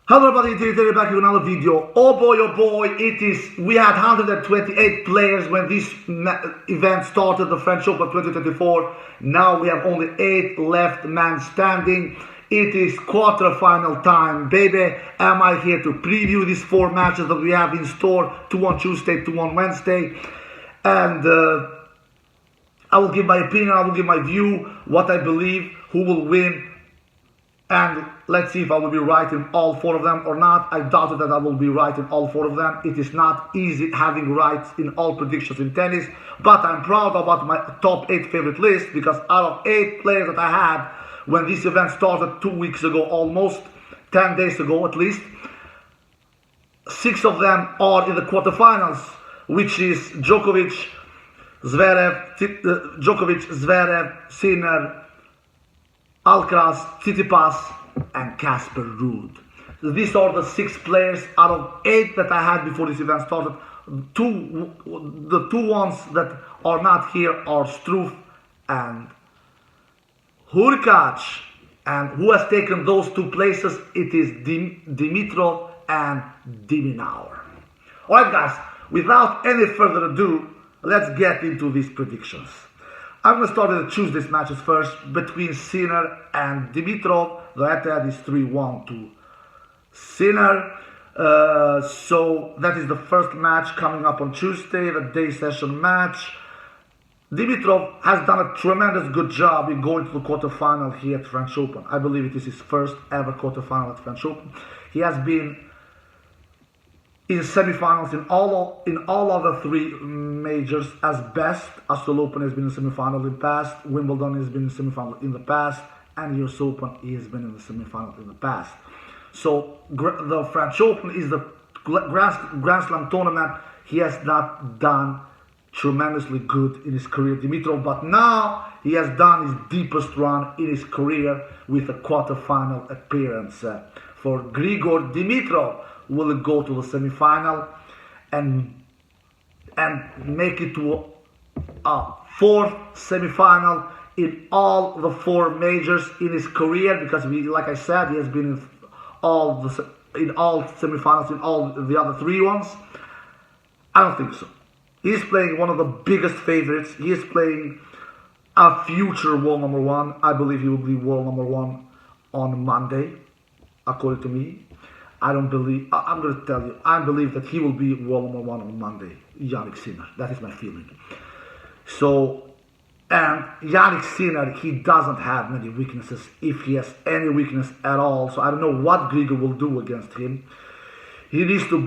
Hello everybody, today back with another video. Oh boy, we had 128 players when this event started, the French Open 2024. Now we have only 8 left man standing. It is quarterfinal time, baby. Am I here to preview these 4 matches that we have in store, 2 on Tuesday, 2 on Wednesday. And I will give my opinion, I will give my view, what I believe, who will win. And let's see if I will be right in all 4 of them or not. I doubt that I will be right in all 4 of them. It is not easy having rights in all predictions in tennis. But I'm proud about my top 8 favorite list, because out of 8 players that I had when this event started 2 weeks ago, almost 10 days ago at least, 6 of them are in the quarterfinals, which is Djokovic, Zverev, Sinner, Alcaraz, Tsitsipas, and Ruud. So these are the 6 players out of 8 that I had before this event started. The two ones that are not here are Struff and Hurkacz. And who has taken those 2 places? It is Dimitrov and Minaur. Alright guys, without any further ado, let's get into these predictions. I'm going to start with the Tuesday's matches first, between Sinner and Dimitrov. The head-to-head is 3-1 to Sinner. So that is the first match coming up on Tuesday, the day session match. Dimitrov has done a tremendous good job in going to the quarterfinal here at French Open. I believe it is his first ever quarterfinal at French Open. He has been in semifinals in all other 3 majors as best. Australian Open has been in semifinal in the past, Wimbledon has been in semifinal in the past, and US Open he has been in the semifinal in the past. So the French Open is the Grand Slam tournament. He has not done tremendously good in his career, Dimitrov, but now he has done his deepest run in his career with a quarterfinal appearance. For Grigor Dimitrov will go to the semifinal and make it to a 4th semifinal in all the 4 majors in his career, because like I said, he has been in all semifinals in all the other 3 ones. I don't think so. He's playing one of the biggest favorites. He is playing a future world number 1. I believe he will be world number 1 on Monday, according to me. I'm going to tell you, I believe that he will be world number 1 on Monday, Jannik Sinner. That is my feeling. So, and Jannik Sinner, he doesn't have many weaknesses, if he has any weakness at all. So I don't know what Grigor will do against him. Grigor needs to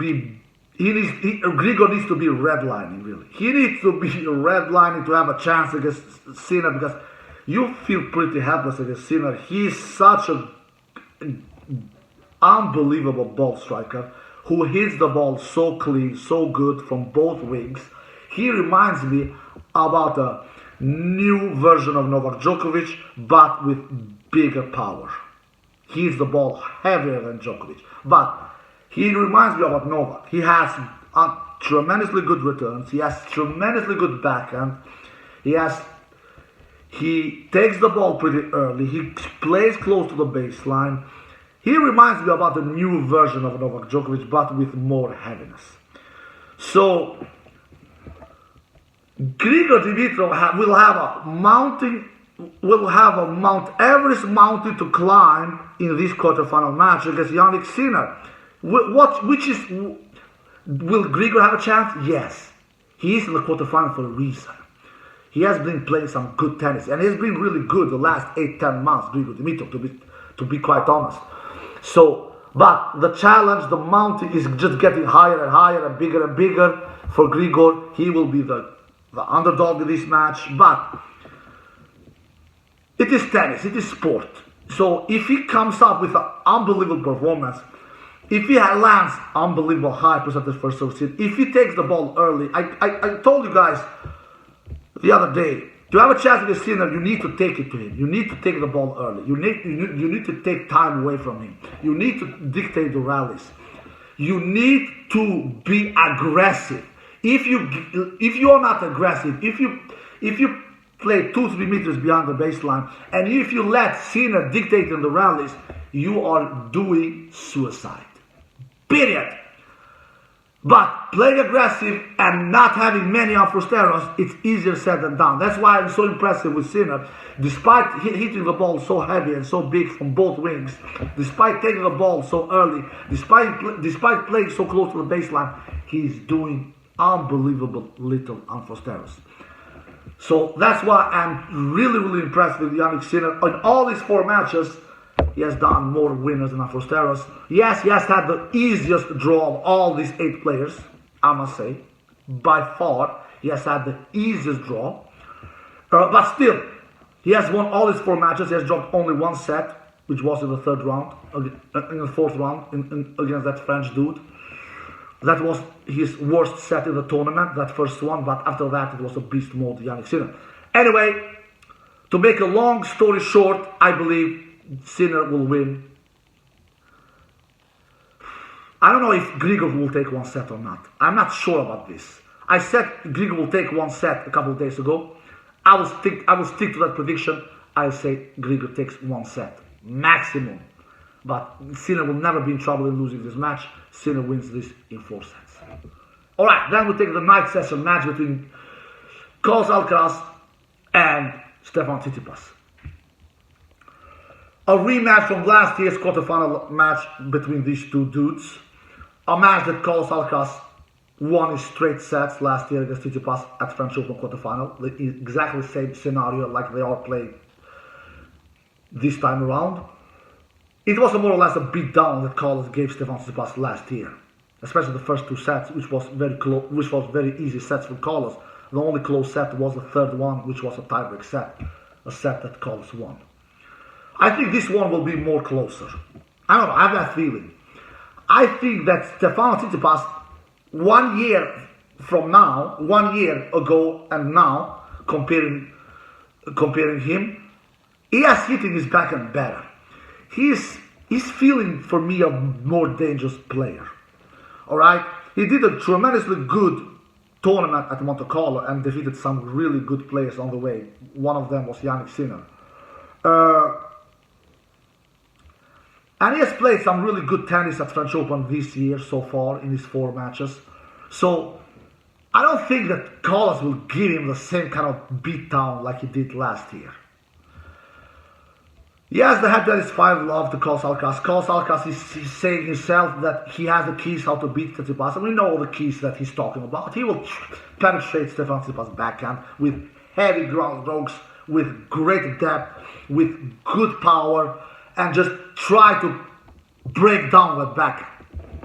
be redlining, really. He needs to be redlining to have a chance against Sinner, because you feel pretty helpless against Sinner. He's such an unbelievable ball striker who hits the ball so clean, so good from both wings. He reminds me about a new version of Novak Djokovic, but with bigger power. He hits the ball heavier than Djokovic, but he reminds me about Novak. He has tremendously good returns. He has tremendously good backhand. He takes the ball pretty early. He plays close to the baseline. He reminds me about the new version of Novak Djokovic, but with more heaviness. So Grigor Dimitrov will have a Mount Everest mountain to climb in this quarterfinal match against Jannik Sinner. Will Grigor have a chance? Yes. He is in the quarterfinal for a reason. He has been playing some good tennis, and he's been really good the last 8-10 months, Grigor Dimitrov, to be quite honest. So, but the challenge, the mountain is just getting higher and higher and bigger for Grigor. He will be the underdog in this match, but it is tennis, it is sport. So if he comes up with an unbelievable performance, if he lands unbelievable high percentage for service, if he takes the ball early, I told you guys the other day, to have a chance with Sinner, you need to take it to him. You need to take the ball early. You need to take time away from him. You need to dictate the rallies. You need to be aggressive. If you are not aggressive, if you play 2-3 meters beyond the baseline, and if you let Sinner dictate in the rallies, you are doing suicide. Period. But playing aggressive and not having many unforced it's easier said than done. That's why I'm so impressed with Sinner. Despite hitting the ball so heavy and so big from both wings, despite taking the ball so early, despite playing so close to the baseline, he's doing unbelievable little unforced errors. So that's why I'm really, really impressed with Jannik Sinner. In all these 4 matches, he has done more winners than unforced errors. Yes, he has had the easiest draw of all these 8 players, I must say. By far, he has had the easiest draw. But still, he has won all his 4 matches. He has dropped only 1 set, which was in the 3rd round, in the 4th round, against that French dude. That was his worst set in the tournament, that first one, but after that it was a beast mode, Jannik Sinner. Anyway, to make a long story short, I believe Sinner will win. I don't know if Grigor will take 1 set or not. I'm not sure about this. I said Grigor will take 1 set a couple of days ago. I will stick to that prediction. I say Grigor takes 1 set, maximum. But Sinner will never be in trouble in losing this match. Sinner wins this in 4 sets. Alright, then we take the night session match between Carlos Alcaraz and Stefano Tsitsipas. A rematch from last year's quarterfinal match between these 2 dudes. A match that Carlos Alcaraz won in straight sets last year against Tsitsipas at French Open quarterfinal. Exactly the same scenario like they are playing this time around. It was more or less a beatdown that Carlos gave Stefano Tsitsipas last year, especially the first 2 sets, which was very easy sets for Carlos. The only close set was the 3rd one, which was a tiebreak set, a set that Carlos won. I think this one will be more closer. I don't know, I have that feeling. I think that Stefano Tsitsipas, 1 year from now, 1 year ago and now, comparing him, he has hitting his backhand better. He's feeling, for me, a more dangerous player. Alright? He did a tremendously good tournament at Monte Carlo and defeated some really good players on the way. One of them was Jannik Sinner. And he has played some really good tennis at French Open this year so far in his 4 matches. So, I don't think that Carlos will give him the same kind of beatdown like he did last year. Yes, the head that is 5 love to Carlos Alcaraz. Carlos Alcaraz is saying himself that he has the keys how to beat Tsitsipas. And we know all the keys that he's talking about. He will penetrate Stefano Tsitsipas' backhand with heavy ground strokes, with great depth, with good power, and just try to break down that backhand.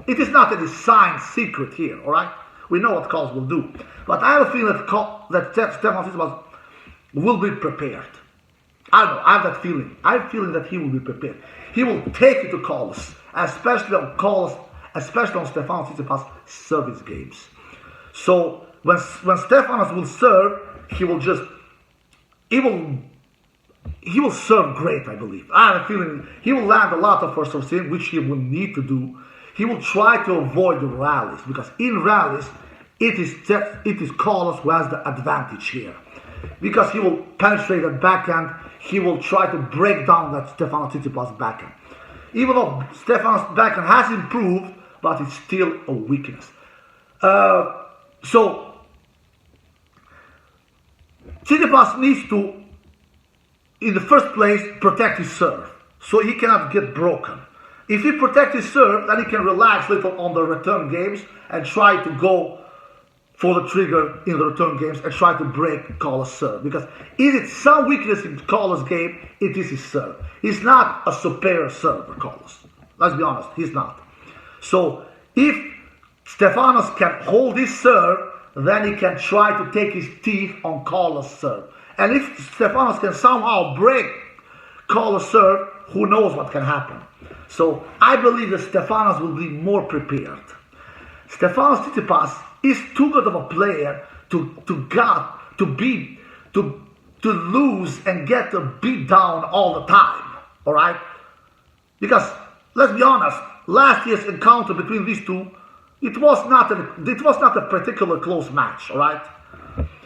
It is not any signed secret here, alright? We know what Carlos will do. But I have a feeling that Stefano Tsitsipas will be prepared. I don't know, I have that feeling. I have a feeling that he will be prepared. He will take it to Carlos, especially on Stefano Tsitsipas' service games. So when Stefanos will serve, he will serve great, I believe. I have a feeling he will land a lot of first serve, which he will need to do. He will try to avoid the rallies, because in rallies, it is Carlos who has the advantage here. Because he will penetrate that backhand, he will try to break down that Stefano Tsitsipas backhand. Even though Stefanos' backhand has improved, but it's still a weakness. So, Tsitsipas needs to, in the first place, protect his serve, so he cannot get broken. If he protects his serve, then he can relax a little on the return games and try to go for the trigger in the return games and try to break Carlos' serve. Because is it some weakness in Carlos' game, it is his serve. He's not a superior server, Carlos. Let's be honest, he's not. So if Stefanos can hold his serve, then he can try to take his teeth on Carlos' serve. And if Stefanos can somehow break Carlos' serve, who knows what can happen. So I believe that Stefanos will be more prepared. Stefanos Tsitsipas is too good of a player to lose and get a beat down all the time. Alright? Because let's be honest, last year's encounter between these two, it was not a particular close match, alright?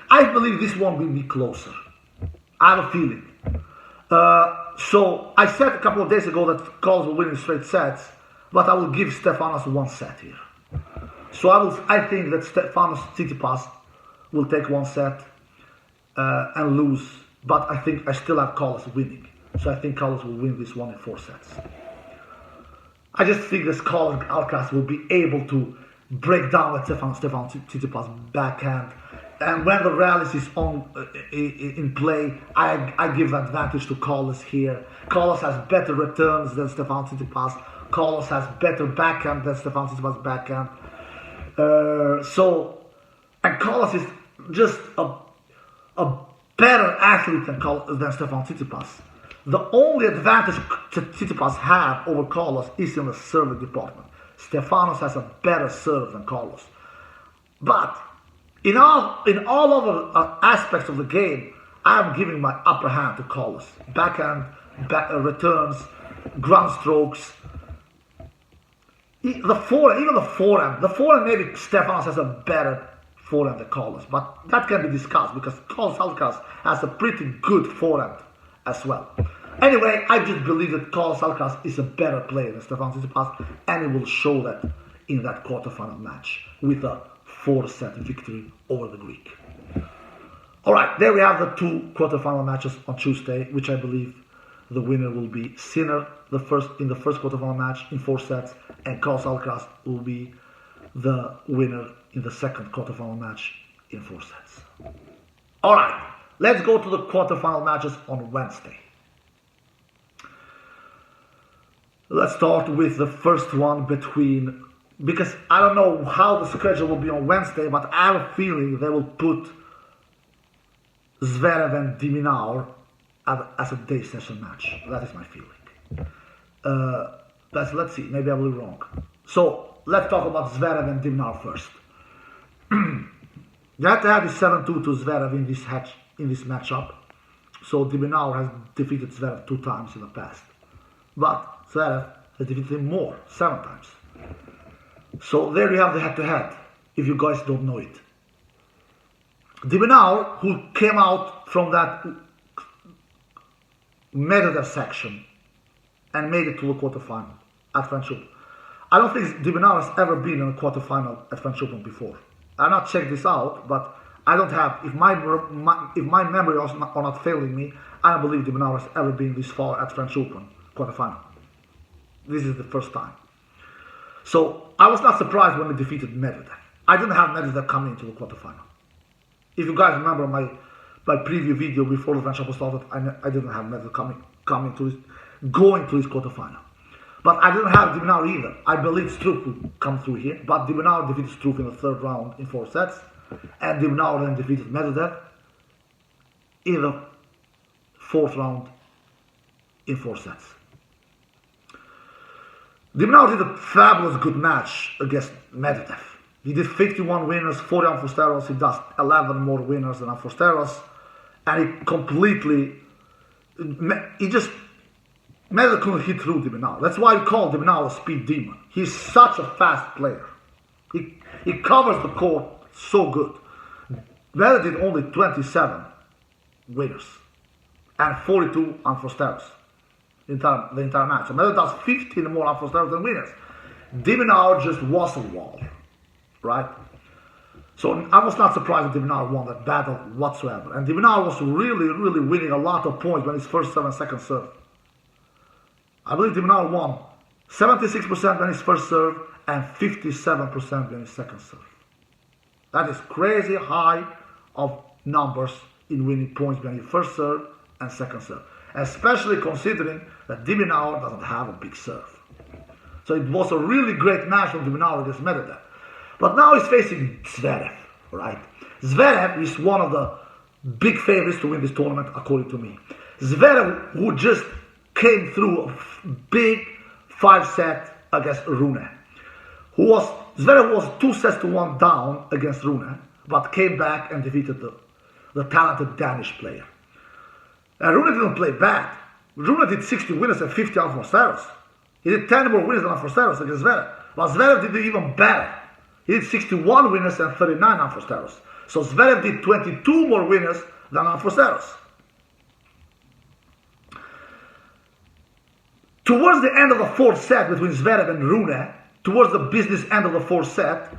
I believe this one will be closer. I have a feeling. So I said a couple of days ago that Carlos will win in straight sets, but I will give Stefanos one set here. So I think that Stefanos Tsitsipas will take one set and lose, but I still have Carlos winning. So I think Carlos will win this one in 4 sets. I just think that Carlos Alcaraz will be able to break down that Stefanos Tsitsipas backhand. And when the rallies is in play, I give advantage to Carlos here. Carlos has better returns than Stefanos Tsitsipas. Carlos has better backhand than Stefanos Tsitsipas backhand. And Carlos is just a better athlete than Stefanos Tsitsipas. The only advantage Tsitsipas have over Carlos is in the serving department. Stefanos has a better serve than Carlos. But in all other aspects of the game, I'm giving my upper hand to Carlos. Backhand, returns, ground strokes. The forehand, maybe Stefanos has a better forehand than Carlos. But that can be discussed because Carlos Alcaraz has a pretty good forehand as well. Anyway, I just believe that Carlos Alcaraz is a better player than Stefanos Tsitsipas, and he will show that in that quarterfinal match with a 4-set victory over the Greek. Alright, there we have the 2 quarterfinal matches on Tuesday, which I believe the winner will be Sinner in the first quarterfinal match in 4 sets, and Carlos Alcaraz will be the winner in the second quarterfinal match in 4 sets. Alright, let's go to the quarterfinal matches on Wednesday. Let's start with the first one because I don't know how the schedule will be on Wednesday, but I have a feeling they will put Zverev and Minaur as a day session match. That is my feeling. Let's see, maybe I will be wrong. So let's talk about Zverev and Minaur first. The head-to-head is 7-2 to Zverev in this matchup. So Minaur has defeated Zverev 2 times in the past. But Zverev has defeated him more, 7 times. So there you have the head-to-head, if you guys don't know it. Minaur, who came out from that Medvedev section and made it to the quarterfinal at French Open. I don't think Minaur has ever been in a quarterfinal at French Open before. I've not checked this out, but I don't have, if my memory are not failing me, I don't believe Minaur has ever been this far at French Open quarterfinal. This is the first time. So I was not surprised when they defeated Medvedev. I didn't have Medvedev coming into the quarterfinal. If you guys remember my preview video before the French Open started, I didn't have Medvedev going to his quarterfinal. But I didn't have Minaur either. I believed Struff would come through here, but Minaur defeated Struff in the 3rd round in 4 sets, and Minaur then defeated Medvedev in the 4th round in 4 sets. Minaur did a fabulous good match against Medvedev. He did 51 winners, 40 on Fosteros. He does 11 more winners than on Fosteros. And Medvedev couldn't hit through Minaur. That's why he called Minaur a speed demon. He's such a fast player. He covers the court so good. Medvedev did only 27 winners and 42 on Fosteros. The entire match. So Medvedev does 15 more on Fosteros than winners. Minaur just was a wall, right? So I was not surprised that Minaur won that battle whatsoever. And Minaur was really winning a lot of points when his first serve and second serve. I believe Minaur won 76% when his first serve and 57% when his second serve. That is crazy high of numbers in winning points when you first serve and second serve. Especially considering that Minaur doesn't have a big serve. So it was a really great match from Minaur against Medvedev. But now he's facing Zverev, right? Zverev is one of the big favorites to win this tournament, according to me. Zverev, who just came through a big 5-set against Rune. Zverev was 2-1 down against Rune, but came back and defeated the talented Danish player. And Rune didn't play bad. Rune did 60 winners and 50 on Fosteros. He did 10 more winners than on Fosteros against Zverev. But Zverev did even better. He did 61 winners and 39 on Fosteros. So Zverev did 22 more winners than on Fosteros. Towards the end of the fourth set between Zverev and Rune, towards the business end of the fourth set,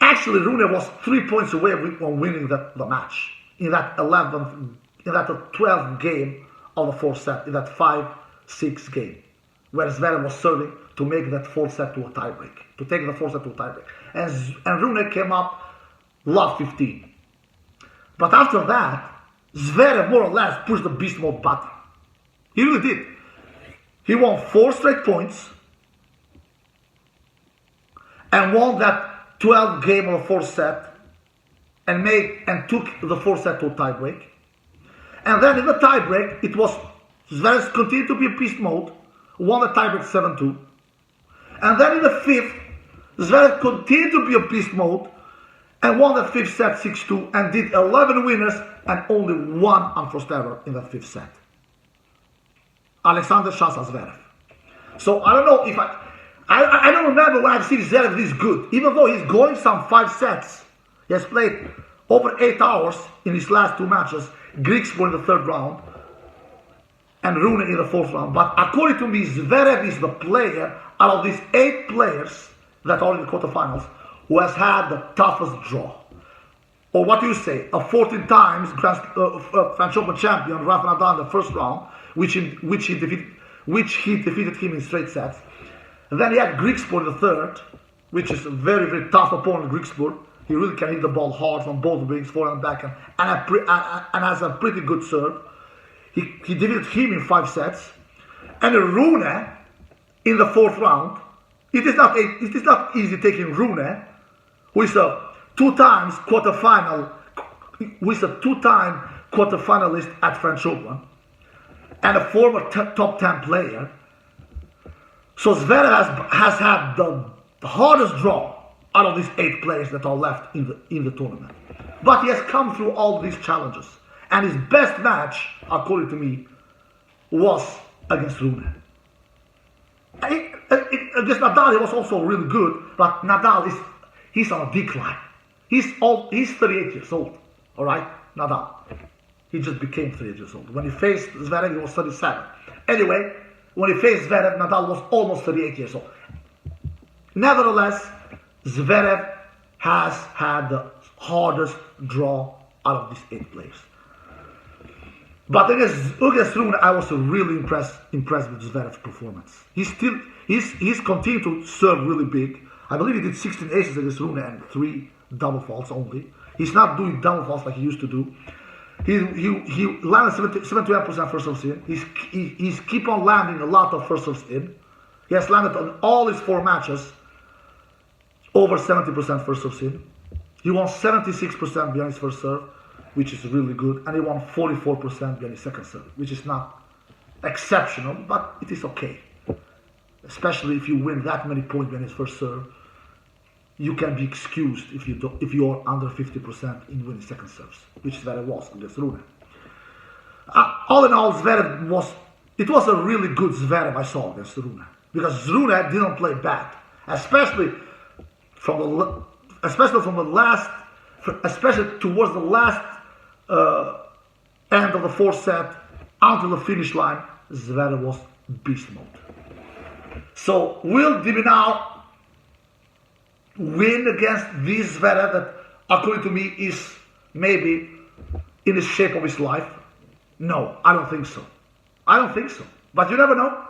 actually Rune was 3 points away from winning the match in that 12th game of the fourth set, in that 5-6 game, where Zverev was serving to make that fourth set to a tiebreak, to take the fourth set to a tiebreak. And Rune came up love 15. But after that, Zverev more or less pushed the beast mode button. He really did. He won 4 straight points and won that 12th game of the fourth set and took the fourth set to a tiebreak. And then in the tiebreak, it was Zverev continued to be in beast mode, won the tiebreak 7-2. And then in the fifth, Zverev continued to be in beast mode and won the fifth set 6-2 and did 11 winners and only one unforced error in that fifth set. Alexander Shasa Zverev. So I don't know if I don't remember when I've seen Zverev this good. Even though he's going some 5 sets, he has played over 8 hours in his last 2 matches. Greeks were in the 3rd round and Rune in the 4th round. But according to me, Zverev is the player out of these 8 players that are in the quarterfinals who has had the toughest draw. Or what do you say? A 14 times French Open champion, Rafa Nadal in the 1st round, which he defeated him in straight sets. And then he had Griekspoor in the 3rd, which is a very, very tough opponent, Griekspoor. He really can hit the ball hard from both wings, forehand and backhand, and has a pretty good serve. He defeated him in 5 sets. And Rune in the 4th round. It is not easy taking Rune, who is a 2-time quarterfinalist at French Open and a former top 10 player. So Zverev has had the hardest draw out of these 8 players that are left in the tournament. But he has come through all these challenges. And his best match, according to me, was against Rune. Against Nadal, he was also really good, but Nadal he's on a decline. He's 38 years old, all right, Nadal. He just became 38 years old. When he faced Zverev, he was 37. Anyway, when he faced Zverev, Nadal was almost 38 years old. Nevertheless, Zverev has had the hardest draw out of these 8 players. But against Rune, I was really impressed with Zverev's performance. He's continued to serve really big. I believe he did 16 aces against Rune and 3 double faults only. He's not doing double faults like he used to do. He landed 71% first serves in. He's keep on landing a lot of first serves in. He has landed on all his 4 matches over 70% first serves in. He won 76% behind his first serve, which is really good, and he won 44% behind his second serve, which is not exceptional, but it is okay. Especially if you win that many points behind his first serve, you can be excused if you are under 50% in winning second serves, which Zverev was against Rune. All in all, Zverev was a really good Zverev I saw against Rune, because Rune didn't play bad, especially towards the last end of the 4th set until the finish line. Zverev was beast mode. So will Dimitrov win against this Zverev that, according to me, is maybe in the shape of his life? No, I don't think so. But you never know.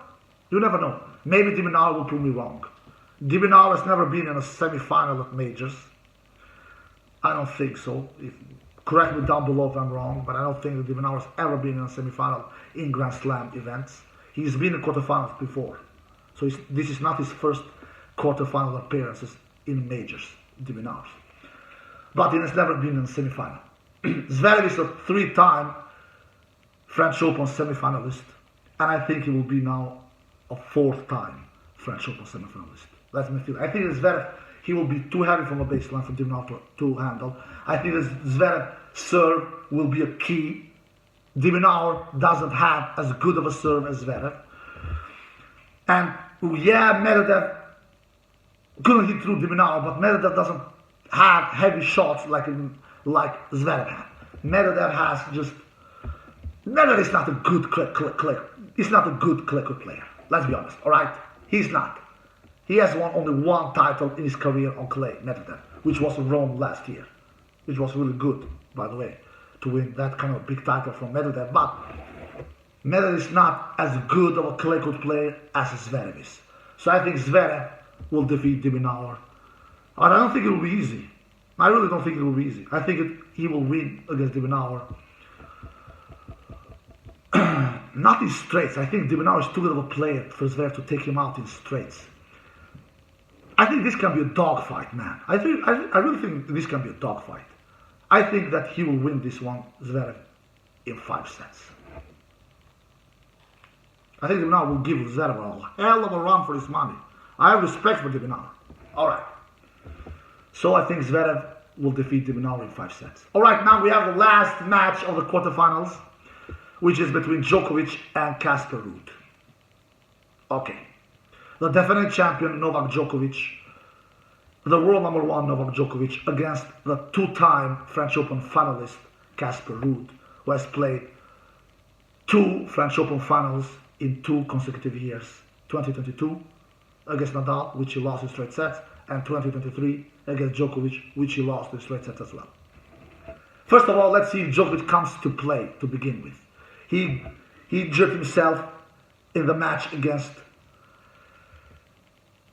Maybe Dimitrov will prove me wrong. Dimitrov has never been in a semi-final at majors. I don't think so. Correct me down below if I'm wrong, but I don't think that Dimitrov has ever been in a semi-final in Grand Slam events. He's been in quarterfinals before. So this is not his first quarterfinal appearances in majors, Dimitrov. But he has never been in a semi-final. Zverev is a 3-time French Open semi-finalist, and I think he will be now a 4th-time French Open semi-finalist. Let me feel. I think Zverev, he will be too heavy from the baseline for Dimitrov to handle. I think Zverev serve will be a key. Dimitrov doesn't have as good of a serve as Zverev. And yeah, Medvedev couldn't hit through Dimitrov, but Medvedev doesn't have heavy shots like Zverev had. Medvedev is not a good clicker player. Let's be honest, all right? He's not. He has won only one title in his career on clay, Medvedev, which was in Rome last year, which was really good, by the way, to win that kind of big title from Medvedev. But Medvedev is not as good of a clay court player as Zverev is. So I think Zverev will defeat Minaur. I don't think it will be easy. I really don't think it will be easy. I think he will win against Minaur. Not in straights. I think Minaur is too good of a player for Zverev to take him out in straights. I think this can be a dogfight, man. I really think this can be a dogfight. I think that he will win this one, Zverev, in 5 sets. I think Minaur will give Zverev a hell of a run for his money. I have respect for Minaur. All right. So I think Zverev will defeat Minaur in 5 sets. All right, now we have the last match of the quarterfinals, which is between Djokovic and Casper Ruud. Okay. The defending champion Novak Djokovic, the world number 1 Novak Djokovic, against the 2-time French Open finalist Casper Ruud, who has played 2 French Open finals in 2 consecutive years. 2022 against Nadal, which he lost in straight sets, and 2023 against Djokovic, which he lost in straight sets as well. First of all, let's see if Djokovic comes to play to begin with. He injured himself in the match against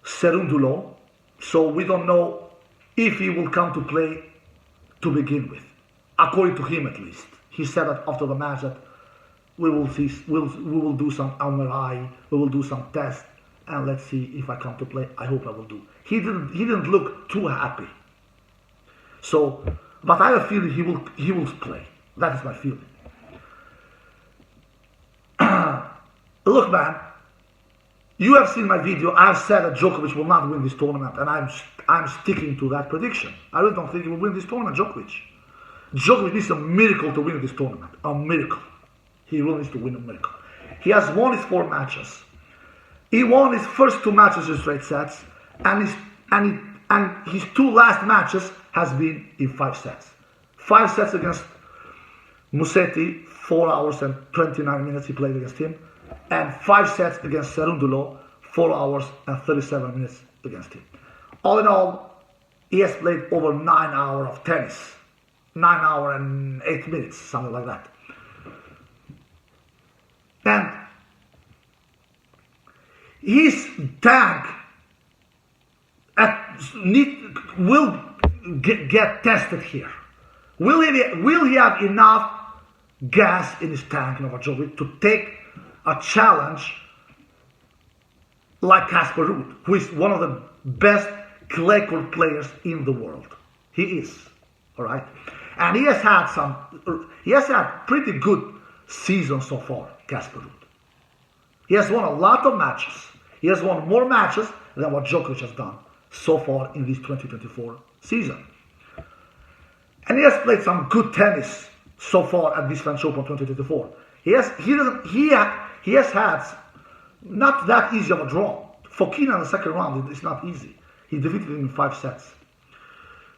Cerundolo, so we don't know if he will come to play to begin with. According to him, at least, he said that after the match that we will do some MRI, we will do some tests, and let's see if I come to play. I hope I will do. He didn't look too happy. So, but I have a feeling he will play. That is my feeling. Look, man. You have seen my video. I have said that Djokovic will not win this tournament, and I'm sticking to that prediction. I really don't think he will win this tournament, Djokovic. Djokovic needs a miracle to win this tournament. A miracle. He really needs to win a miracle. He has won his 4 matches. He won his first 2 matches in straight sets, and his 2 last matches has been in 5 sets. 5 sets against Musetti, 4 hours and 29 minutes he played against him, and 5 sets against Cerundolo, 4 hours and 37 minutes against him. All in all, he has played over 9 hours of tennis. 9 hours and 8 minutes, something like that. And his tank will get tested here. Will he have enough gas in his tank, Novak Djokovic, to take a challenge like Casper Ruud, who is one of the best clay court players in the world? He is, all right, and he has had pretty good season so far, Casper Ruud. He has won a lot of matches. He has won more matches than what Djokovic has done so far in this 2024 season. And he has played some good tennis so far at this French Open 2024. He has had not that easy of a draw. Fokina in the second round is not easy. He defeated him in 5 sets.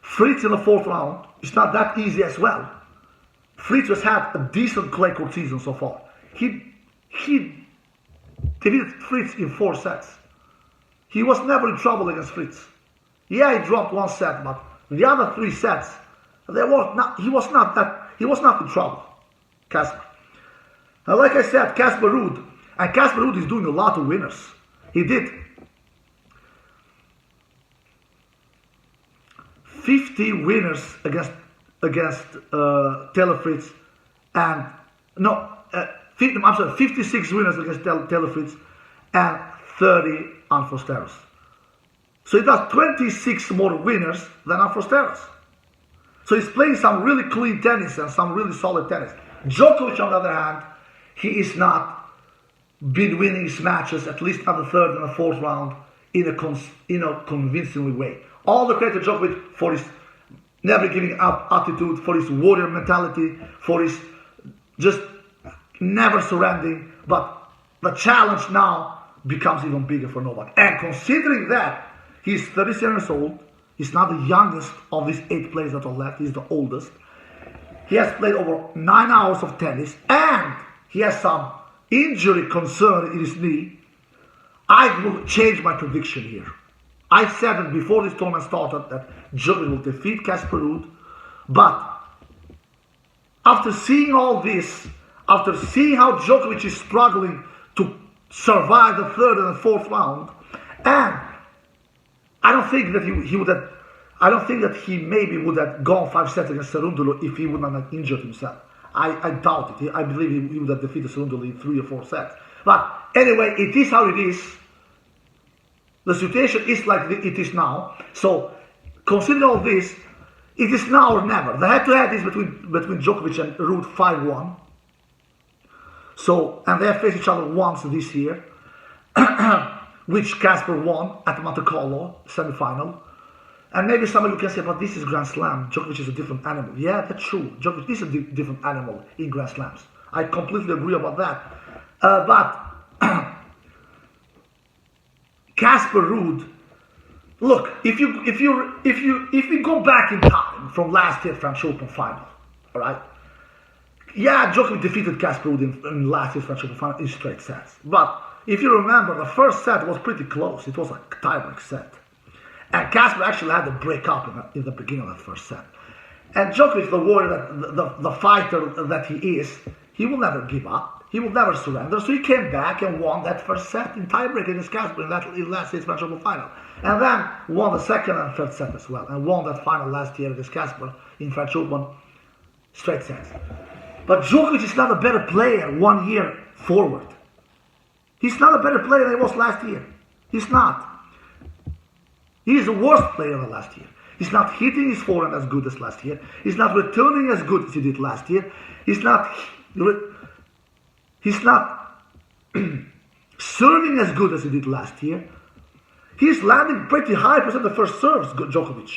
Fritz in the 4th round is not that easy as well. Fritz has had a decent clay court season so far. He defeated Fritz in 4 sets. He was never in trouble against Fritz. Yeah, he dropped 1 set, but the other 3 sets, he was not in trouble, Casper. And like I said, Casper Ruud is doing a lot of winners. He did 50 winners against Taylor Fritz, and 56 winners against Taylor Fritz, and 30 on Fosteros. So he does 26 more winners than on Fosteros. So he's playing some really clean tennis and some really solid tennis. Djokovic, on the other hand, he is not been winning his matches, at least not the 3rd and the 4th round, in a convincing way. All the credit to Djokovic for his never giving up attitude, for his warrior mentality, for his just never surrendering. But the challenge now becomes even bigger for Novak. And considering that he's 37 years old, he's not the youngest of these 8 players that are left, he's the oldest. He has played over 9 hours of tennis, and he has some injury concern in his knee. I will change my prediction here. I said that before this tournament started that Djokovic will defeat Casper Ruud, but after seeing all this, after seeing how Djokovic is struggling to survive the third and the fourth round, and I don't think that he would have. I don't think that he maybe would have gone 5 sets against Cerundolo if he would not have injured himself. I doubt it. I believe he would have defeated Cerundolo in 3 or 4 sets. But anyway, it is how it is. The situation is like it is now. So, considering all this, it is now or never. The head-to-head is between Djokovic and Ruud 5-1. So, and they have faced each other once this year, which Casper won at Monte Carlo semi-final. And maybe some of you can say, but this is Grand Slam. Djokovic is a different animal. Yeah, that's true. Djokovic is a different animal in Grand Slams. I completely agree about that. But Casper Ruud, look, if we go back in time from last year's French Open final, all right? Yeah, Djokovic defeated Casper Ruud in last year's French Open final in straight sets. But if you remember, the first set was pretty close. It was a tie-break set. And Casper actually had to break up in the beginning of that first set. And Djokovic, the warrior, the fighter that he is, he will never give up. He will never surrender. So he came back and won that first set in tiebreak against Casper in last year's French Open final. And then won the second and third set as well. And won that final last year against Casper in French Open straight sets. But Djokovic is not a better player 1 year forward. He's not a better player than he was last year. He's not. He is the worst player than last year. He's not hitting his forehand as good as last year. He's not returning as good as he did last year. He's not serving as good as he did last year. He's landing pretty high percent of first serves, Djokovic.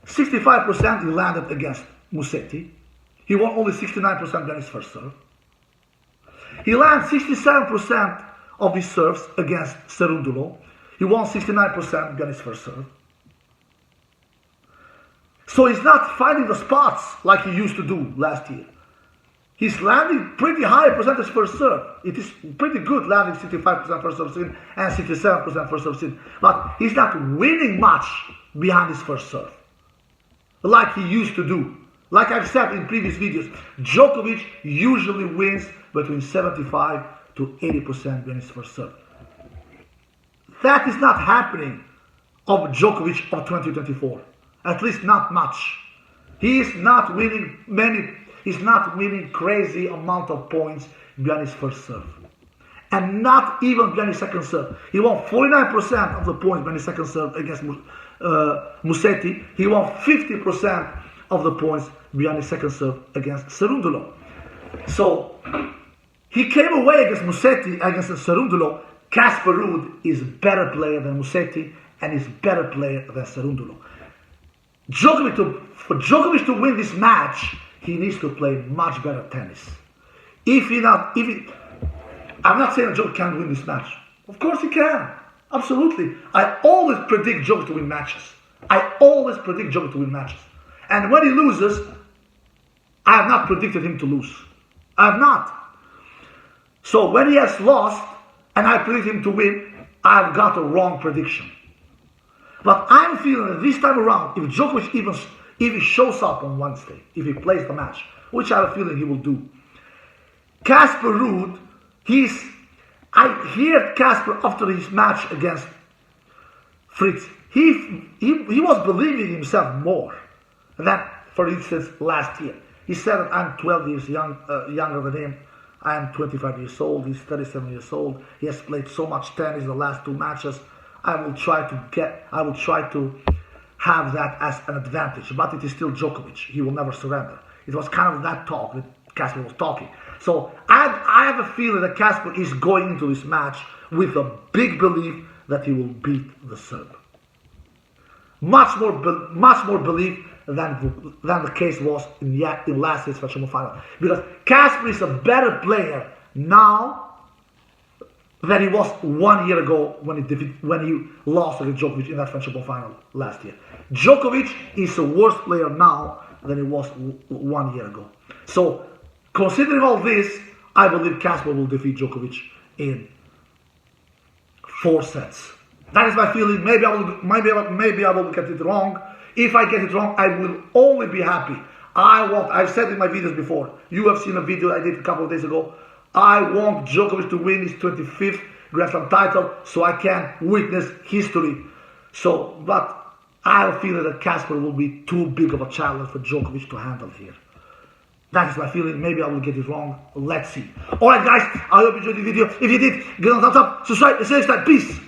65% he landed against Musetti. He won only 69% on his first serve. He landed 67% of his serves against Cerundolo. He won 69% against his first serve. So he's not finding the spots like he used to do last year. He's landing pretty high percentage first serve. It is pretty good landing 65% first serve in and 67% first serve in. But he's not winning much behind his first serve like he used to do. Like I've said in previous videos, Djokovic usually wins between 75 to 80% behind his first serve. That is not happening of Djokovic of 2024. At least not much. He is not winning he's not winning crazy amount of points behind his first serve. And not even behind his second serve. He won 49% of the points behind his second serve against Musetti. He won 50% of the points behind his second serve against Cerundolo. So, he came away against Musetti, against Cerundolo. Casper Ruud is a better player than Musetti and is a better player than Cerundolo. For Djokovic to win this match, he needs to play much better tennis. I'm not saying that Djokovic can't win this match. Of course he can. Absolutely. I always predict Djokovic to win matches. And when he loses, I have not predicted him to lose. I have not. So when he has lost, and I predict him to win, I've got a wrong prediction. But I'm feeling that this time around, if Djokovic if he shows up on Wednesday, if he plays the match, which I have a feeling he will do, Casper Ruud, I hear Casper after his match against Fritz, he was believing in himself more than, for instance, last year. He said that I'm 12 years younger than him. I am 25 years old. He's 37 years old. He has played so much tennis in the last 2 matches. I will try to have that as an advantage. But it is still Djokovic. He will never surrender. It was kind of that talk that Casper was talking. So I have a feeling that Casper is going into this match with a big belief that he will beat the Serb. Much more belief than the case was in last year's French Open final. Because Casper is a better player now than he was 1 year ago when he lost against Djokovic in that French Open final last year. Djokovic is a worse player now than he was 1 year ago. So, considering all this, I believe Casper will defeat Djokovic in 4 sets. That is my feeling. Maybe I will get it wrong. If I get it wrong, I will only be happy. I've said in my videos before, you have seen a video I did a couple of days ago, I want Djokovic to win his 25th Grand Slam title so I can witness history. But I feel that Casper will be too big of a challenge for Djokovic to handle here. That is my feeling. Maybe I will get it wrong. Let's see. Alright guys, I hope you enjoyed the video. If you did, give it a thumbs up, subscribe, and see you next time. Peace.